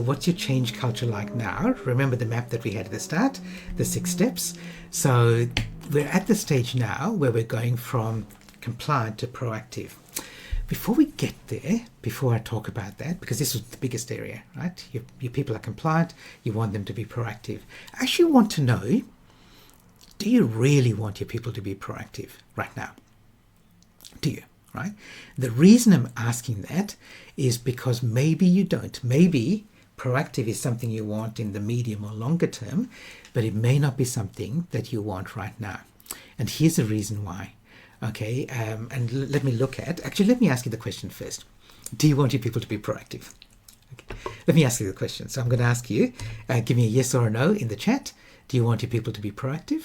what's your change culture like now? Remember the map that we had at the start, the 6 steps. So we're at the stage now where we're going from compliant to proactive. Before we get there, before I talk about that, because this was the biggest area, right? Your people are compliant, you want them to be proactive. I actually want to know, do you really want your people to be proactive right now? Do you, right? The reason I'm asking that is because maybe you don't. Maybe proactive is something you want in the medium or longer term, but it may not be something that you want right now. And here's the reason why. Okay, and let me ask you the question first. Do you want your people to be proactive? Okay. Let me ask you the question. So I'm going to ask you, give me a yes or a no in the chat. Do you want your people to be proactive?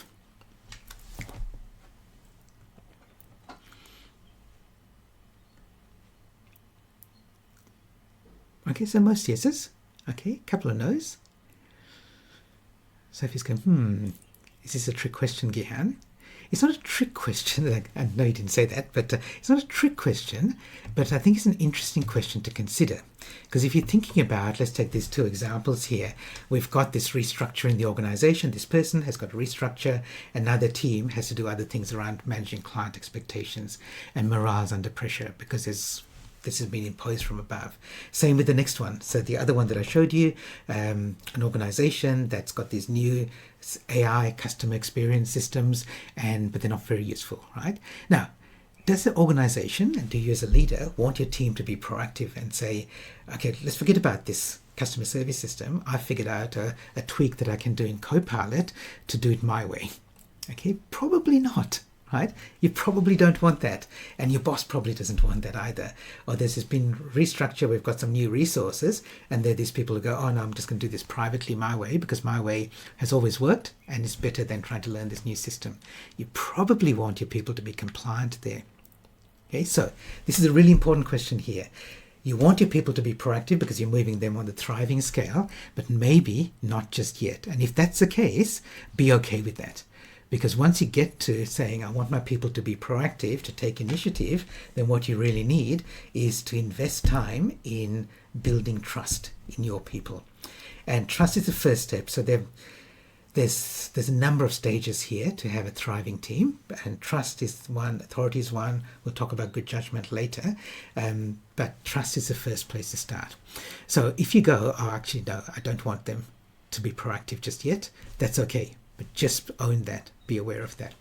Okay, so most yeses. Okay, a couple of no's. Sophie's going, is this a trick question, Gihan? It's not a trick question. I know you didn't say that, but it's not a trick question, but I think it's an interesting question to consider. Because if you're thinking about, let's take these 2 examples here. We've got this restructure in the organization. This person has got a restructure. Another team has to do other things around managing client expectations, and morale's under pressure because this has been imposed from above. Same with the next one. So the other one that I showed you, an organization that's got these new AI customer experience systems, but they're not very useful, right? Now, does the organization, and do you as a leader, want your team to be proactive and say, okay, let's forget about this customer service system. I figured out a tweak that I can do in Copilot to do it my way. Okay, probably not. Right? You probably don't want that, and your boss probably doesn't want that either. Or there's been restructure, we've got some new resources, and there are these people who go, oh no, I'm just going to do this privately my way because my way has always worked and it's better than trying to learn this new system. You probably want your people to be compliant there. Okay, so this is a really important question here. You want your people to be proactive because you're moving them on the thriving scale, but maybe not just yet. And if that's the case, be okay with that. Because once you get to saying, I want my people to be proactive, to take initiative, then what you really need is to invest time in building trust in your people. And trust is the first step. So there's a number of stages here to have a thriving team. And trust is one, authority is one. We'll talk about good judgment later. But trust is the first place to start. So if you go, oh, actually, no, I don't want them to be proactive just yet, that's okay. But just own that. Be aware of that.